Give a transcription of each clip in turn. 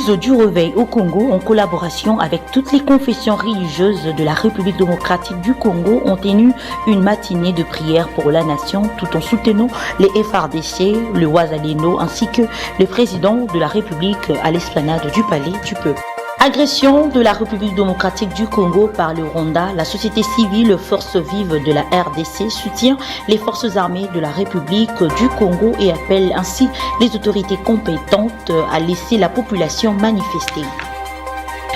l'église du Réveil au Congo, en collaboration avec toutes les confessions religieuses de la République démocratique du Congo, ont tenu une matinée de prière pour la nation tout en soutenant les FARDC, le Wazalendo ainsi que le président de la République à l'esplanade du Palais du Peuple. Agression de la République démocratique du Congo par le Rwanda, la société civile Forces vives de la RDC soutient les forces armées de la République du Congo et appelle ainsi les autorités compétentes à laisser la population manifester.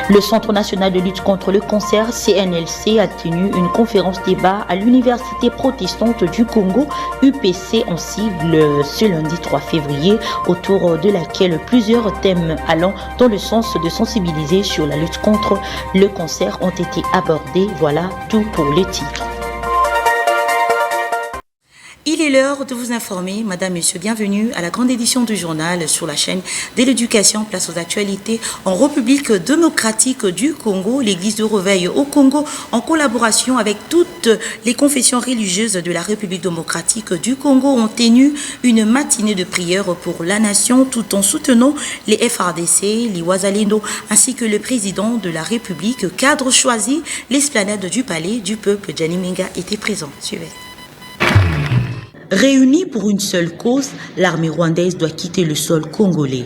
Le Centre national de lutte contre le cancer, CNLC, a tenu une conférence débat à l'Université protestante du Congo, UPC en sigle, ce lundi 3 février, autour de laquelle plusieurs thèmes allant dans le sens de sensibiliser sur la lutte contre le cancer ont été abordés. Voilà tout pour le titre. Il est l'heure de vous informer, Madame, Monsieur, bienvenue à la grande édition du journal sur la chaîne de l'éducation, place aux actualités. En République démocratique du Congo, l'église de Réveil au Congo, en collaboration avec toutes les confessions religieuses de la République démocratique du Congo, ont tenu une matinée de prière pour la nation tout en soutenant les FARDC, les Wazalendo, ainsi que le président de la République. Cadre choisi, l'esplanade du Palais du Peuple, Gianni Menga, était présent. Suivez. Réunis pour une seule cause, l'armée rwandaise doit quitter le sol congolais.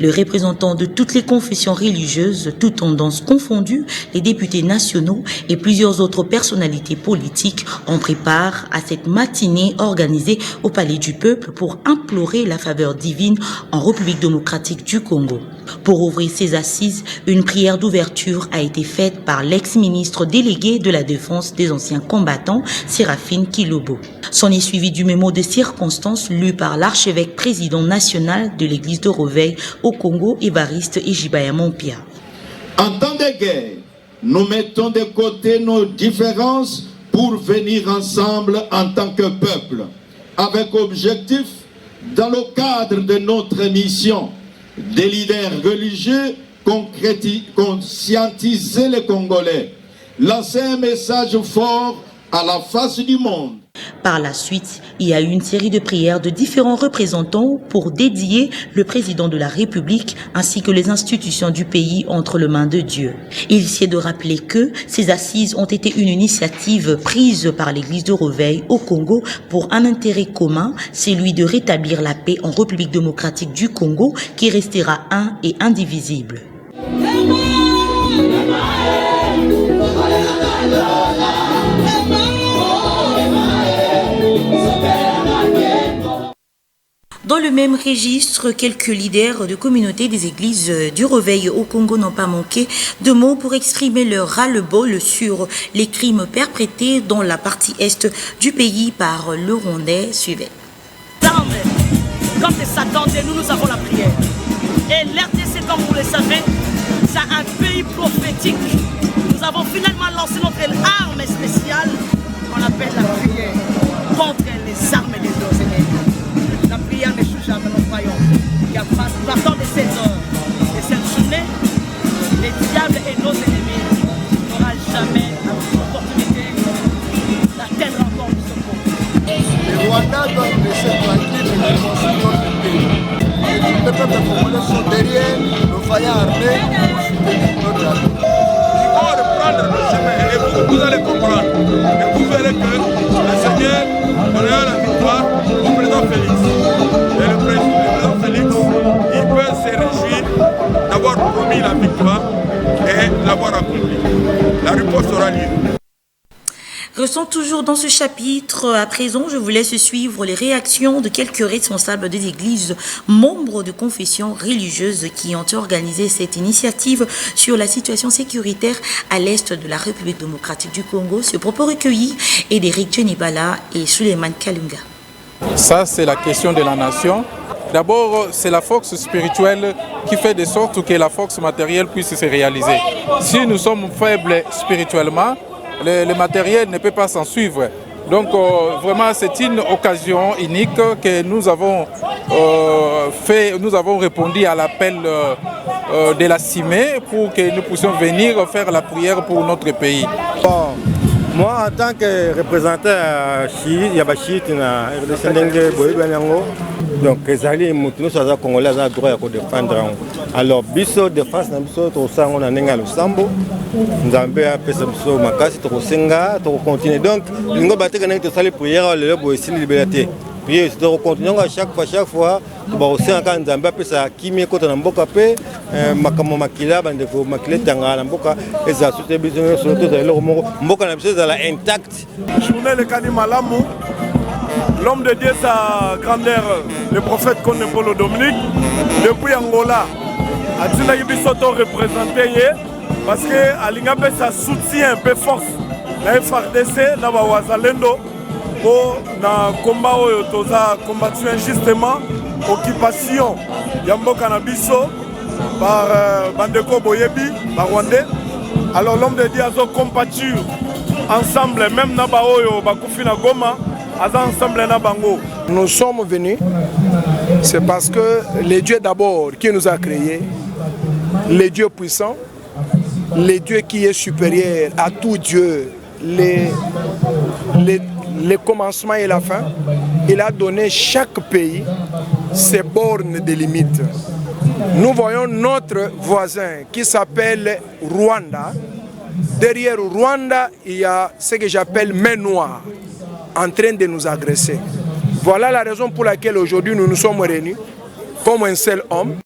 Le représentant de toutes les confessions religieuses, toutes tendances confondues, les députés nationaux et plusieurs autres personnalités politiques ont pris part à cette matinée organisée au Palais du Peuple pour implorer la faveur divine en République démocratique du Congo. Pour ouvrir ces assises, une prière d'ouverture a été faite par l'ex-ministre délégué de la Défense des anciens combattants, Séraphine Kilobo. S'en est suivi du mémo de circonstances lu par l'archevêque président national de l'église de Réveil au Congo, Évariste Ejibaya Mompia. En temps de guerre, nous mettons de côté nos différences pour venir ensemble en tant que peuple, avec objectif, dans le cadre de notre mission, des leaders religieux, conscientiser les Congolais, lancer un message fort à la face du monde. Par la suite, il y a eu une série de prières de différents représentants pour dédier le président de la République ainsi que les institutions du pays entre les mains de Dieu. Il s'y est de rappeler que ces assises ont été une initiative prise par l'église de Réveil au Congo pour un intérêt commun, celui de rétablir la paix en République démocratique du Congo qui restera un et indivisible. Dans le même registre, quelques leaders de communautés des églises du Réveil au Congo n'ont pas manqué de mots pour exprimer leur ras-le-bol sur les crimes perpétrés dans la partie est du pays par le Rwandais. Suivez. Comme Satan, nous avons la prière. Et l'RDC, comme vous le savez, c'est un pays prophétique. Nous avons finalement lancé notre arme spéciale qu'on appelle la prière contre les armes des deux ennemis. La prière n'échoue jamais, nous croyons. Il y a partant de cette heure, de cette journée, les diables et nos ennemis n'auront jamais l'opportunité d'atteindre encore du secours. Les Rwandais doivent laisser tranquille les constituants du pays. Et les peuples congolais sont derrière nos vaillants armés pour soutenir notre armée. Il faut reprendre le chemin et vous allez comprendre. Et vous verrez que le Seigneur donnera la victoire au président Félix. Et le président Félix, il peut se réjouir d'avoir promis la victoire et l'avoir accompli. La réponse sera libre. Restons toujours dans ce chapitre. À présent, je vous laisse suivre les réactions de quelques responsables des églises, membres de confessions religieuses qui ont organisé cette initiative sur la situation sécuritaire à l'est de la République démocratique du Congo. Ce propos recueilli est d'Éric Djenibala et Suleiman Kalunga. Ça, c'est la question de la nation. D'abord, c'est la force spirituelle qui fait de sorte que la force matérielle puisse se réaliser. Si nous sommes faibles spirituellement, le matériel ne peut pas s'en suivre. Donc vraiment c'est une occasion unique que nous avons fait. Nous avons répondu à l'appel de la CIME pour que nous puissions venir faire la prière pour notre pays. Bon, Moi, en tant que représentant il y a Bachit, donc les alliés nous sommes congolais à droit de défendre. Alors, biso défense na biso to sango na nenga lusambo. Nzambe a pesa biso makasi to senga to continuer. Donc, lingo bateka na to sali prière le bo esi liberté. Prière to continuer à chaque fois ba osenga ka Nzambe a pesa kimie ko na mboka pe makamo makila bande ko makile tanga na mboka eza sote biso soto za lo mboka na biso za la intact. Journée le kani malamu. L'homme de Dieu, sa grandeur, le prophète Konembolo Dominique, depuis Angola, a dit qu'il s'est représenté parce que Alingabé ça soutient un peu force la FRDC, la Wazalendo, pour na combat où combattu injustement occupation Yambo Canabiso par Bandeko Boyebi, par Rwandais. Alors l'homme de Dieu a combattu ensemble, même Nabaoyo, Bakufina Goma. Nous sommes venus, c'est parce que le Dieu d'abord qui nous a créés, le Dieu puissant, le Dieu qui est supérieur à tout Dieu, le commencement et la fin, il a donné chaque pays ses bornes de limites. Nous voyons notre voisin qui s'appelle Rwanda. Derrière Rwanda, il y a ce que j'appelle main noire, en train de nous agresser. Voilà la raison pour laquelle aujourd'hui nous nous sommes réunis comme un seul homme.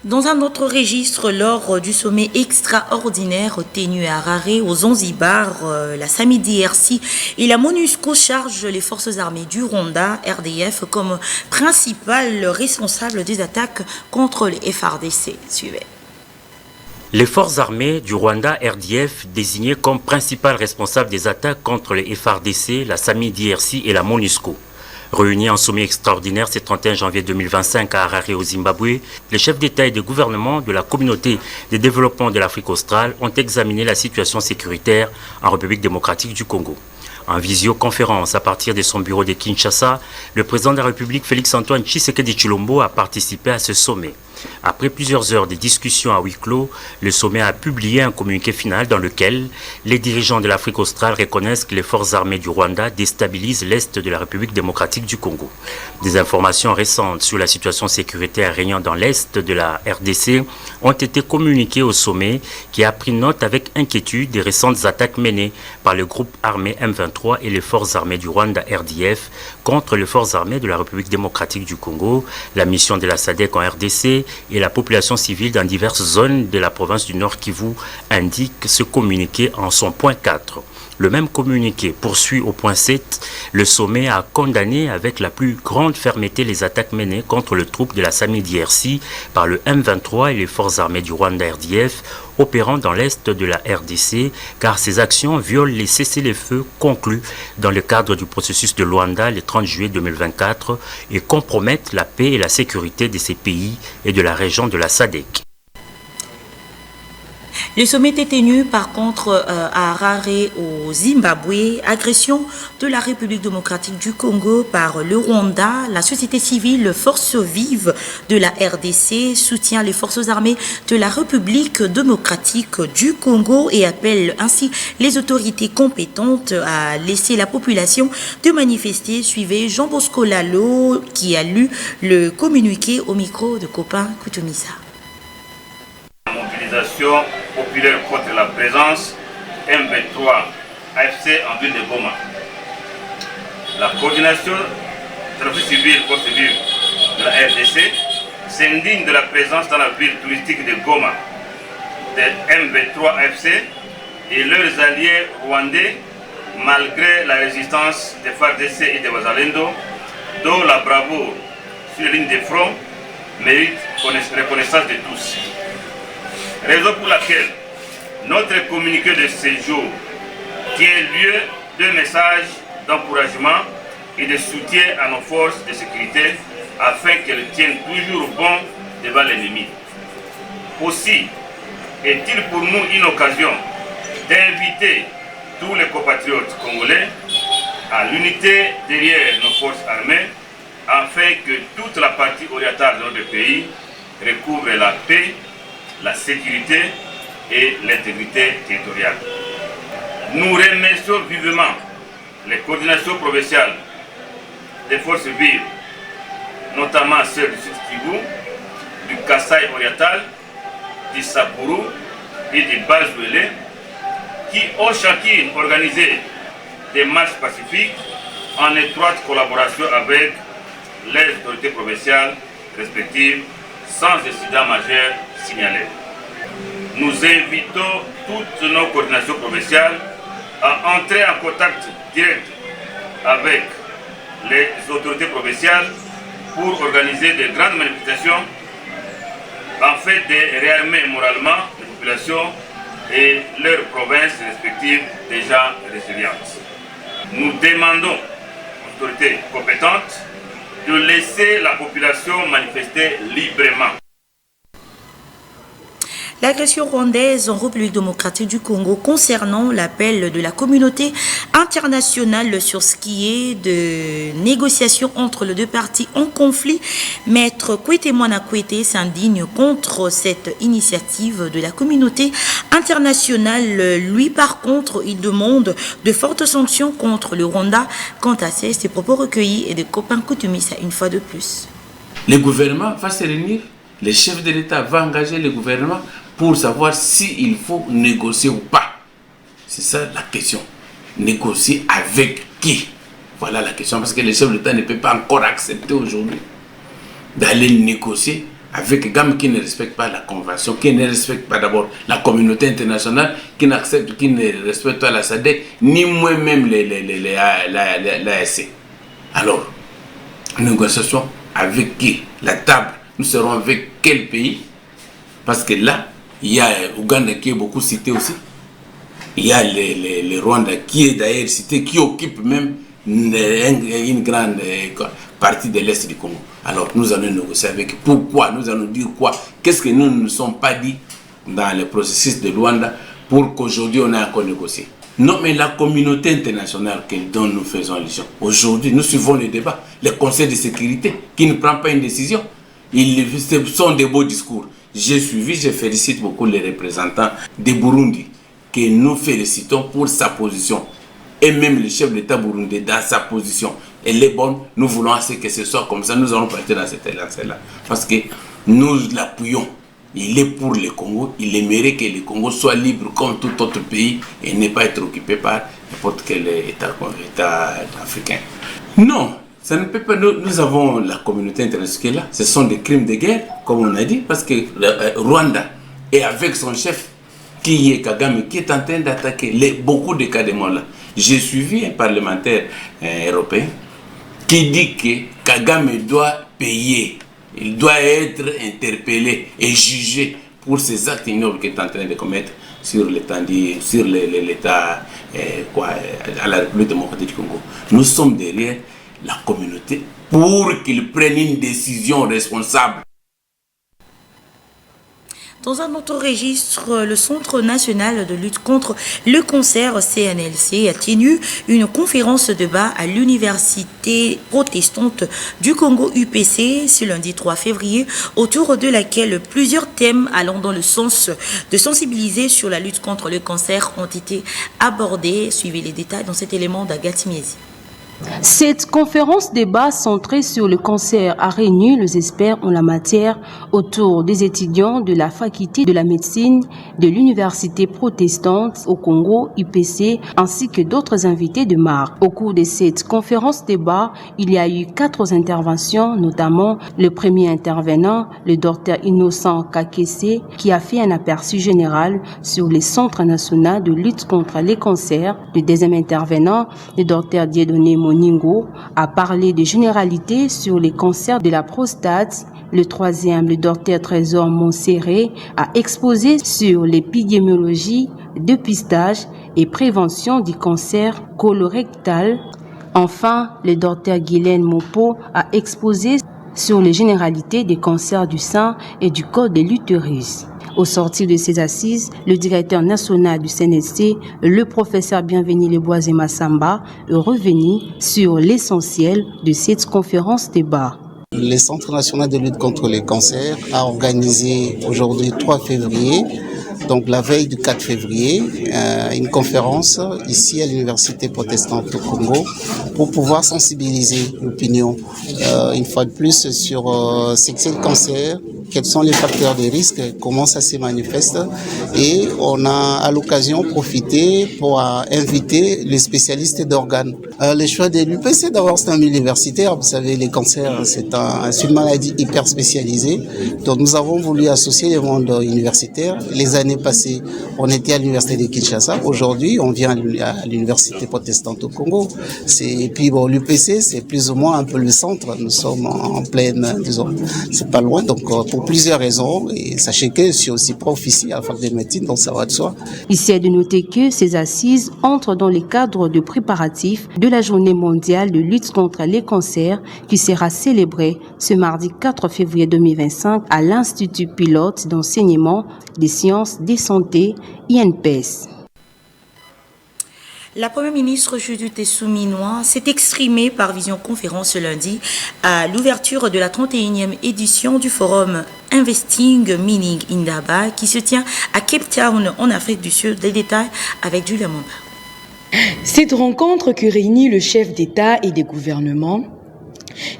Dans un autre registre, lors du sommet extraordinaire tenu à Harare, au Zanzibar, la SAMI-DRC et la MONUSCO chargent les forces armées du Rwanda, RDF, comme principal responsable des attaques contre les FARDC. Suivez. Les forces armées du Rwanda, RDF, désignées comme principal responsable des attaques contre les FARDC, la SAMI-DRC et la MONUSCO. Réunis en sommet extraordinaire ce 31 janvier 2025 à Harare au Zimbabwe, les chefs d'État et de gouvernement de la communauté de développement de l'Afrique australe ont examiné la situation sécuritaire en République démocratique du Congo. En visioconférence à partir de son bureau de Kinshasa, le président de la République Félix-Antoine Tshisekedi Tshilombo a participé à ce sommet. Après plusieurs heures de discussions à huis clos, le sommet a publié un communiqué final dans lequel les dirigeants de l'Afrique australe reconnaissent que les forces armées du Rwanda déstabilisent l'Est de la République démocratique du Congo. Des informations récentes sur la situation sécuritaire régnant dans l'Est de la RDC ont été communiquées au sommet qui a pris note avec inquiétude des récentes attaques menées par le groupe armé M23 et les forces armées du Rwanda RDF contre les forces armées de la République démocratique du Congo, la mission de la SADC en RDC et la population civile dans diverses zones de la province du Nord Kivu, indique ce communiqué en son point 4. Le même communiqué poursuit au point 7. Le sommet a condamné avec la plus grande fermeté les attaques menées contre le troupe de la SAMI-DRC par le M23 et les forces armées du Rwanda RDF opérant dans l'est de la RDC, car ces actions violent les cessez-le-feu conclus dans le cadre du processus de Luanda le 30 juillet 2024 et compromettent la paix et la sécurité de ces pays et de la région de la SADC. Le sommet était tenu par contre à Harare au Zimbabwe, agression de la République démocratique du Congo par le Rwanda, la société civile, forces vives de la RDC, soutient les forces armées de la République démocratique du Congo et appelle ainsi les autorités compétentes à laisser la population de manifester. Suivez Jean Bosco Lalo qui a lu le communiqué au micro de Copain Koutoumissa. Mobilisation populaire contre la présence M23 AFC en ville de Goma. La coordination service civil force vive de la RDC s'indigne de la présence dans la ville touristique de Goma de M23 AFC et leurs alliés rwandais malgré la résistance des FARDC et des Wazalendo, dont la bravoure sur les lignes de front mérite reconnaissance de tous. Raison pour laquelle notre communiqué de séjour tient lieu de messages d'encouragement et de soutien à nos forces de sécurité afin qu'elles tiennent toujours bon devant l'ennemi. Aussi est-il pour nous une occasion d'inviter tous les compatriotes congolais à l'unité derrière nos forces armées afin que toute la partie orientale de notre pays recouvre la paix, la sécurité et l'intégrité territoriale. Nous remercions vivement les coordinations provinciales des forces vives, notamment celles du Sud Kivu, du Kasaï oriental, du Sapourou et du Bas-Jouélé, qui ont chacune organisé des marches pacifiques en étroite collaboration avec les autorités provinciales respectives, sans incident majeur signalé. Nous invitons toutes nos coordinations provinciales à entrer en contact direct avec les autorités provinciales pour organiser de grandes manifestations en fait de réarmer moralement les populations et leurs provinces respectives déjà résilientes. Nous demandons aux autorités compétentes de laisser la population manifester librement. L'agression rwandaise en République démocratique du Congo concernant l'appel de la communauté internationale sur ce qui est de négociations entre les deux parties en conflit. Maître Kwete Mwana Kwete s'indigne contre cette initiative de la communauté internationale. Lui, par contre, il demande de fortes sanctions contre le Rwanda. Quant à ces propos recueillis et de copains coutumistes une fois de plus. Le gouvernement va se réunir, le chef de l'État va engager le gouvernement pour savoir s'il faut négocier ou pas. C'est ça la question. Négocier avec qui? Voilà la question. Parce que le chef de l'État ne peut pas encore accepter aujourd'hui d'aller négocier avec des gammes qui ne respectent pas la convention, qui ne respectent pas d'abord la communauté internationale, qui n'acceptent, qui ne respectent pas la SADC, ni moi-même l'ASC. Alors, négociation avec qui? La table, nous serons avec quel pays? Parce que là, il y a Ouganda qui est beaucoup cité aussi. Il y a le Rwanda qui est d'ailleurs cité, qui occupe même une grande partie de l'Est du Congo. Alors nous allons négocier avec. Pourquoi? Nous allons dire quoi? Qu'est-ce que nous ne nous sommes pas dit dans le processus de Rwanda pour qu'aujourd'hui on ait encore négocié? Non, mais la communauté internationale dont nous faisons allusion. Aujourd'hui, nous suivons le débat. Le Conseil de sécurité qui ne prend pas une décision. Ce sont des beaux discours. J'ai suivi, je félicite beaucoup les représentants de Burundi que nous félicitons pour sa position. Et même le chef de l'État burundais dans sa position. Elle est bonne, nous voulons que ce soit comme ça. Nous allons partir dans cette lancée-là. Parce que nous l'appuyons. Il est pour le Congo. Il aimerait que le Congo soit libre comme tout autre pays et ne pas être occupé par n'importe quel État africain. Non. Ça ne peut pas. Nous avons la communauté internationale qui est là. Ce sont des crimes de guerre, comme on a dit, parce que Rwanda est avec son chef, qui est Kagame, qui est en train d'attaquer beaucoup de cas de morts là. J'ai suivi un parlementaire européen qui dit que Kagame doit payer, il doit être interpellé et jugé pour ces actes ignobles qu'il est en train de commettre sur l'État à la République démocratique du Congo. Nous sommes derrière la communauté pour qu'ils prennent une décision responsable. Dans un autre registre, le Centre national de lutte contre le cancer CNLC a tenu une conférence de débat à l'Université protestante du Congo UPC ce lundi 3 février, autour de laquelle plusieurs thèmes allant dans le sens de sensibiliser sur la lutte contre le cancer ont été abordés. Suivez les détails dans cet élément d'Agathe Miezi. Cette conférence débat centrée sur le cancer a réuni les experts en la matière autour des étudiants de la faculté de la médecine de l'Université protestante au Congo, UPC, ainsi que d'autres invités de marque. Au cours de cette conférence débat, il y a eu 4 interventions, notamment le premier intervenant, le docteur Innocent Kakese, qui a fait un aperçu général sur les centres nationaux de lutte contre les cancers. Le deuxième intervenant, le docteur Dieudonné Moningo, a parlé de généralités sur les cancers de la prostate. Le troisième, le docteur Trésor Monserré, a exposé sur l'épidémiologie, dépistage et prévention du cancer colorectal. Enfin, le docteur Guylaine Mopo a exposé sur les généralités des cancers du sein et du col de l'utérus. Au sortir de ces assises, le directeur national du CNSC, le professeur Bienvenu Leboise Massamba, est revenu sur l'essentiel de cette conférence débat. Le Centre national de lutte contre les cancers a organisé aujourd'hui 3 février donc la veille du 4 février, une conférence ici à l'Université protestante au Congo pour pouvoir sensibiliser l'opinion une fois de plus sur ce que c'est le cancer, quels sont les facteurs de risque, comment ça se manifeste. Et on a à l'occasion profité pour inviter les spécialistes d'organes. Le choix de l'UPC, d'abord c'est un milieu universitaire, vous savez les cancers c'est une maladie hyper spécialisée, donc nous avons voulu associer le monde universitaire. Les années passées on était à l'université de Kinshasa, aujourd'hui on vient à l'université protestante au Congo. Et puis bon, l'UPC c'est plus ou moins un peu le centre, nous sommes en pleine, disons, c'est pas loin, donc pour plusieurs raisons, et sachez que je suis aussi prof ici à la fac de médecine, donc ça va de soi. Ici, est de noter que ces assises entrent dans le cadre de préparatifs de la journée mondiale de lutte contre les cancers qui sera célébrée ce mardi 4 février 2025 à l'Institut pilote d'enseignement des sciences des santé INPS. La Première ministre Judith Souminois s'est exprimée par visioconférence ce lundi à l'ouverture de la 31e édition du forum Investing Mining Indaba qui se tient à Cape Town en Afrique du Sud. Les détails avec Julia Manda. Cette rencontre qui réunit le chef d'État et des gouvernements,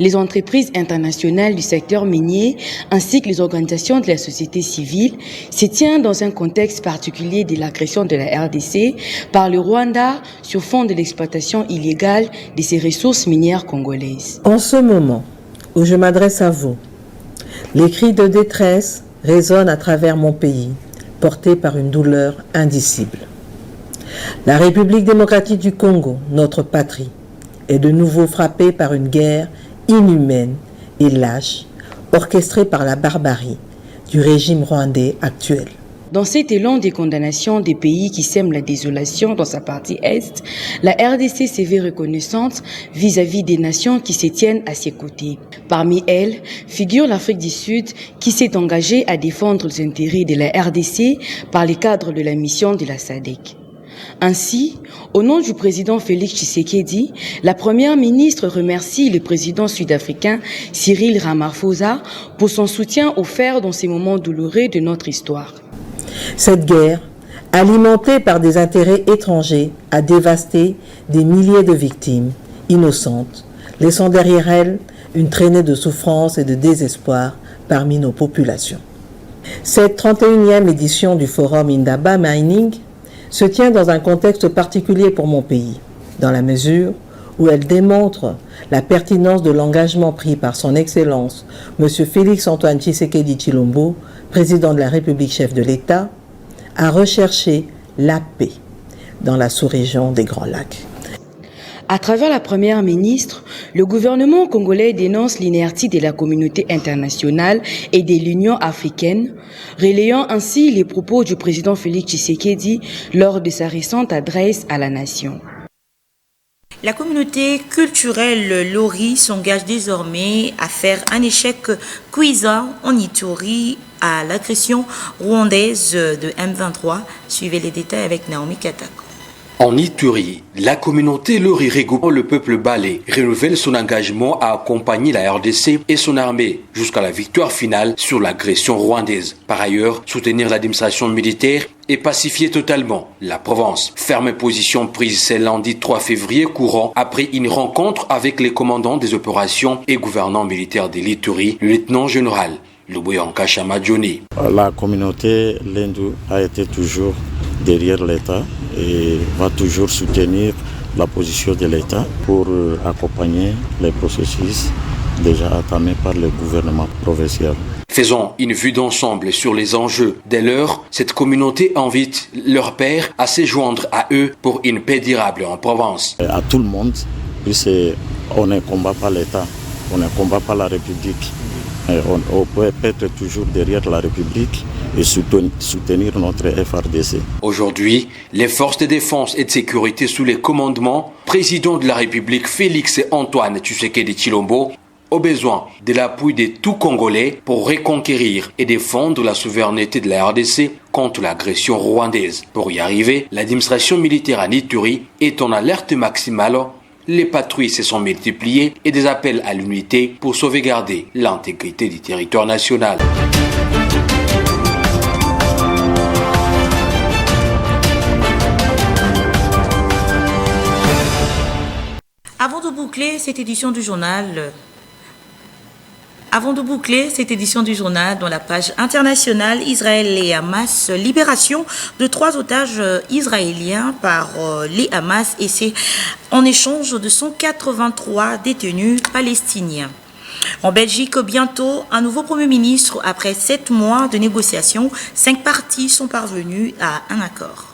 les entreprises internationales du secteur minier ainsi que les organisations de la société civile se tient dans un contexte particulier de l'agression de la RDC par le Rwanda sur fond de l'exploitation illégale de ses ressources minières congolaises. En ce moment où je m'adresse à vous, les cris de détresse résonnent à travers mon pays, portés par une douleur indicible. La République démocratique du Congo, notre patrie, est de nouveau frappée par une guerre inhumaine et lâche, orchestrée par la barbarie du régime rwandais actuel. Dans cet élan des condamnations des pays qui sèment la désolation dans sa partie Est, la RDC s'est vue reconnaissante vis-à-vis des nations qui se tiennent à ses côtés. Parmi elles figure l'Afrique du Sud qui s'est engagée à défendre les intérêts de la RDC par le cadre de la mission de la SADC. Ainsi, au nom du président Félix Tshisekedi, la première ministre remercie le président sud-africain Cyril Ramaphosa pour son soutien offert dans ces moments douloureux de notre histoire. Cette guerre, alimentée par des intérêts étrangers, a dévasté des milliers de victimes innocentes, laissant derrière elles une traînée de souffrance et de désespoir parmi nos populations. Cette 31e édition du Forum Indaba Mining se tient dans un contexte particulier pour mon pays, dans la mesure où elle démontre la pertinence de l'engagement pris par son Excellence, M. Félix-Antoine Tshisekedi Tshilombo, président de la République, chef de l'État, à rechercher la paix dans la sous-région des Grands Lacs. À travers la première ministre, le gouvernement congolais dénonce l'inertie de la communauté internationale et de l'Union africaine, relayant ainsi les propos du président Félix Tshisekedi lors de sa récente adresse à la nation. La communauté culturelle Lori s'engage désormais à faire un échec cuisant en Ituri à l'agression rwandaise de M23. Suivez les détails avec Naomi Katako. En Ituri, la communauté Lori regroupant le peuple balé renouvelle son engagement à accompagner la RDC et son armée jusqu'à la victoire finale sur l'agression rwandaise. Par ailleurs, soutenir l'administration militaire et pacifier totalement la province. Ferme position prise ce lundi 3 février courant après une rencontre avec les commandants des opérations et gouvernants militaires de l'Ituri, le lieutenant-général Luboyanka Chamadjoni. La communauté Lendu a été toujours derrière l'État et va toujours soutenir la position de l'État pour accompagner les processus déjà entamés par le gouvernement provincial. Faisons une vue d'ensemble sur les enjeux. Dès lors, cette communauté invite leurs pairs à se joindre à eux pour une paix durable en province. À tout le monde, puisqu'on ne combat pas l'État, on ne combat pas la République. On peut être toujours derrière la République et soutenir notre FRDC. Aujourd'hui, les forces de défense et de sécurité sous le commandement président de la République Félix-Antoine Tshisekedi Tshilombo ont besoin de l'appui de tout Congolais pour reconquérir et défendre la souveraineté de la RDC contre l'agression rwandaise. Pour y arriver, l'administration militaire en Ituri est en alerte maximale. Les patrouilles se sont multipliées et des appels à l'unité pour sauvegarder l'intégrité du territoire national. Avant de boucler cette édition du journal, dans la page internationale, Israël et Hamas, libération de 3 otages israéliens par les Hamas et c'est en échange de 183 détenus palestiniens. En Belgique, bientôt, un nouveau Premier ministre. Après 7 mois de négociations, 5 parties sont parvenues à un accord.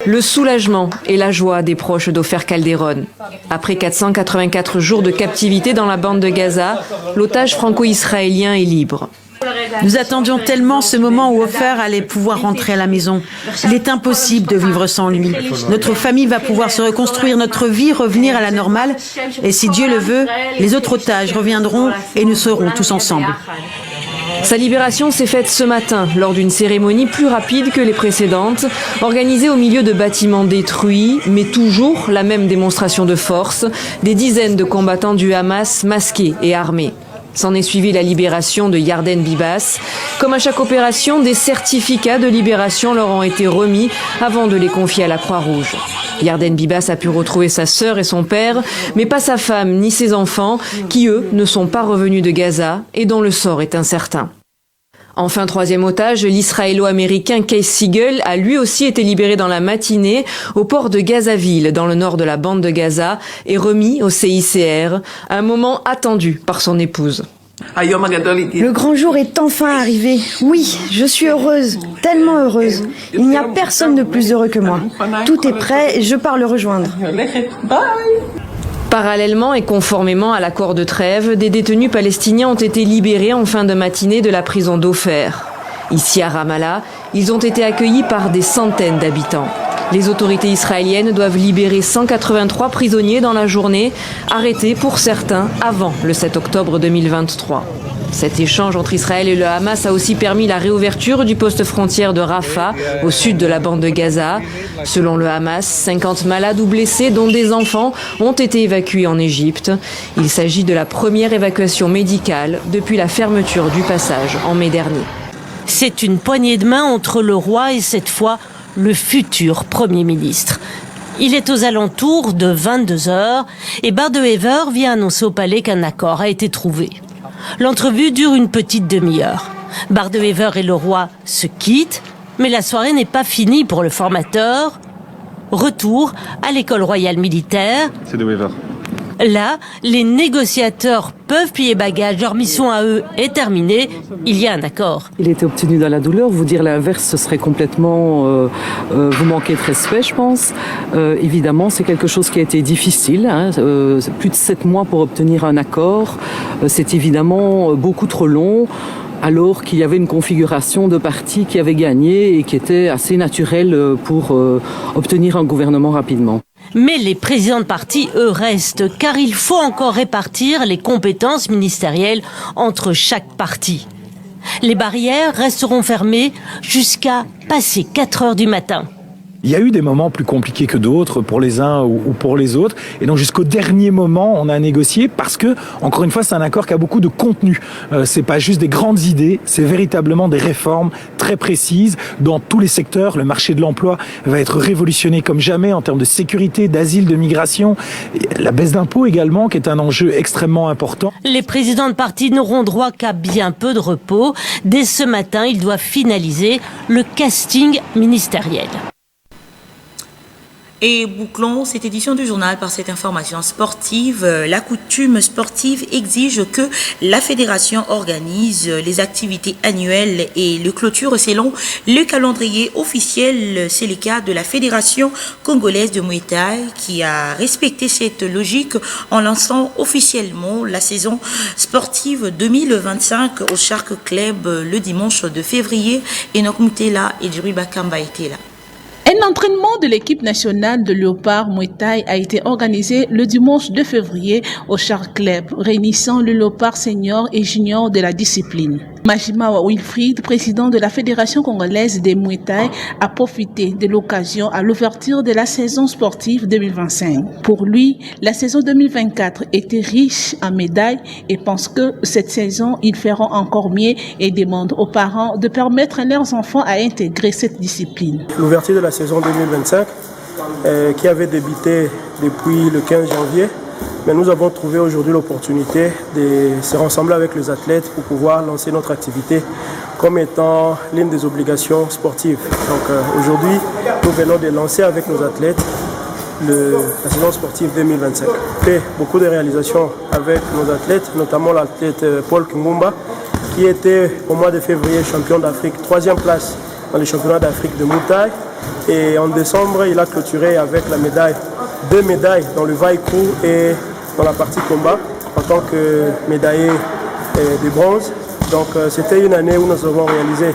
Le soulagement et la joie des proches d'Ofer Calderon. Après 484 jours de captivité dans la bande de Gaza, l'otage franco-israélien est libre. Nous attendions tellement ce moment où Ofer allait pouvoir rentrer à la maison. Il est impossible de vivre sans lui. Notre famille va pouvoir se reconstruire, notre vie revenir à la normale. Et si Dieu le veut, les autres otages reviendront et nous serons tous ensemble. Sa libération s'est faite ce matin lors d'une cérémonie plus rapide que les précédentes, organisée au milieu de bâtiments détruits, mais toujours la même démonstration de force, des dizaines de combattants du Hamas masqués et armés. S'en est suivi la libération de Yarden Bibas. Comme à chaque opération, des certificats de libération leur ont été remis avant de les confier à la Croix-Rouge. Yarden Bibas a pu retrouver sa sœur et son père, mais pas sa femme ni ses enfants, qui eux ne sont pas revenus de Gaza et dont le sort est incertain. Enfin, 3e otage, l'israélo-américain Case Siegel a lui aussi été libéré dans la matinée au port de Gazaville, dans le nord de la bande de Gaza, et remis au CICR, un moment attendu par son épouse. Le grand jour est enfin arrivé. Oui, je suis heureuse, tellement heureuse. Il n'y a personne de plus heureux que moi. Tout est prêt et je pars le rejoindre. Parallèlement et conformément à l'accord de trêve, des détenus palestiniens ont été libérés en fin de matinée de la prison d'Ofer. Ici à Ramallah, ils ont été accueillis par des centaines d'habitants. Les autorités israéliennes doivent libérer 183 prisonniers dans la journée, arrêtés pour certains avant le 7 octobre 2023. Cet échange entre Israël et le Hamas a aussi permis la réouverture du poste frontière de Rafah, au sud de la bande de Gaza. Selon le Hamas, 50 malades ou blessés, dont des enfants, ont été évacués en Égypte. Il s'agit de la première évacuation médicale depuis la fermeture du passage en mai dernier. C'est une poignée de main entre le roi et cette fois le futur Premier ministre. Il est aux alentours de 22h et Bardewever vient annoncer au palais qu'un accord a été trouvé. L'entrevue dure une petite demi-heure. Bardewever et le roi se quittent, mais la soirée n'est pas finie pour le formateur. Retour à l'école royale militaire. C'est de Wever. Là, les négociateurs peuvent plier bagages, leur mission à eux est terminée, il y a un accord. Il était obtenu dans la douleur, vous dire l'inverse, ce serait complètement vous manquer de respect, je pense. Évidemment, c'est quelque chose qui a été difficile, plus de 7 mois pour obtenir un accord, c'est évidemment beaucoup trop long. Alors qu'il y avait une configuration de partis qui avait gagné et qui était assez naturelle pour obtenir un gouvernement rapidement. Mais les présidents de parti, eux, restent, car il faut encore répartir les compétences ministérielles entre chaque parti. Les barrières resteront fermées jusqu'à passer 4 heures du matin. Il y a eu des moments plus compliqués que d'autres pour les uns ou pour les autres. Et donc jusqu'au dernier moment, on a négocié parce que, encore une fois, c'est un accord qui a beaucoup de contenu. C'est pas juste des grandes idées, c'est véritablement des réformes très précises dans tous les secteurs. Le marché de l'emploi va être révolutionné comme jamais en termes de sécurité, d'asile, de migration. La baisse d'impôts également, qui est un enjeu extrêmement important. Les présidents de parti n'auront droit qu'à bien peu de repos. Dès ce matin, ils doivent finaliser le casting ministériel. Et bouclons cette édition du journal par cette information sportive. La coutume sportive exige que la fédération organise les activités annuelles et le clôture selon le calendrier officiel. C'est le cas de la Fédération congolaise de Muay Thai qui a respecté cette logique en lançant officiellement la saison sportive 2025 au Shark Club le dimanche de février. Enoch Mutela et Djibril Bakamba étaient là. Un entraînement de l'équipe nationale de Léopard Muay Thai a été organisé le dimanche 2 février au Shark Club, réunissant le Léopard senior et junior de la discipline. Majima Wilfried, président de la Fédération congolaise des Muay Thai, a profité de l'occasion à l'ouverture de la saison sportive 2025. Pour lui, la saison 2024 était riche en médailles et pense que cette saison, ils feront encore mieux et demande aux parents de permettre à leurs enfants à intégrer cette discipline. L'ouverture de la saison 2025 qui avait débuté depuis le 15 janvier. Mais nous avons trouvé aujourd'hui l'opportunité de se rassembler avec les athlètes pour pouvoir lancer notre activité comme étant l'une des obligations sportives. Donc aujourd'hui, nous venons de lancer avec nos athlètes la saison sportive 2025. Et beaucoup de réalisations avec nos athlètes, notamment l'athlète Paul Kingumba, qui était au mois de février champion d'Afrique, 3e place dans les championnats d'Afrique de Muay Thai. Et en décembre, il a clôturé avec la médaille, 2 médailles dans le Vaiku et dans la partie combat en tant que médaillé de bronze. Donc c'était une année où nous avons réalisé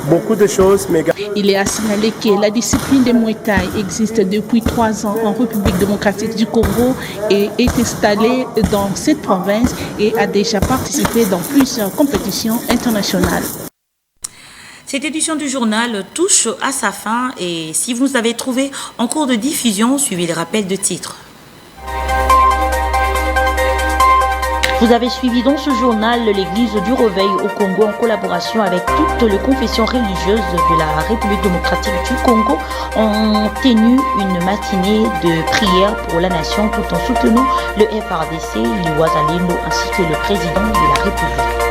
beaucoup de choses. Mais... Il est à signaler que la discipline de Muay Thai existe depuis 3 ans en République démocratique du Congo et est installée dans cette province et a déjà participé dans plusieurs compétitions internationales. Cette édition du journal touche à sa fin et si vous nous avez trouvé en cours de diffusion, suivez le rappel de titres. Vous avez suivi dans ce journal l'Église du Réveil au Congo en collaboration avec toutes les confessions religieuses de la République démocratique du Congo ont tenu une matinée de prière pour la nation tout en soutenant le FRDC, le Wazalendo ainsi que le président de la République.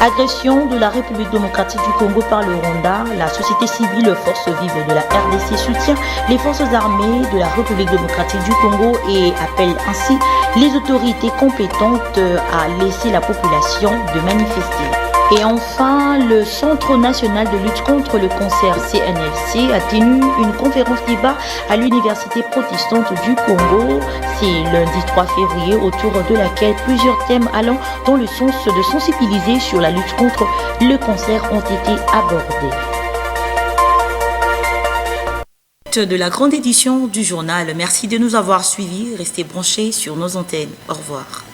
Agression de la République démocratique du Congo par le Rwanda, la société civile, forces vives de la RDC soutient les forces armées de la République démocratique du Congo et appelle ainsi les autorités compétentes à laisser la population de manifester. Et enfin, le Centre national de lutte contre le cancer CNLC a tenu une conférence débat à l'Université protestante du Congo. C'est lundi 3 février, autour de laquelle plusieurs thèmes allant dans le sens de sensibiliser sur la lutte contre le cancer ont été abordés. De la grande édition du journal. Merci de nous avoir suivis. Restez branchés sur nos antennes. Au revoir.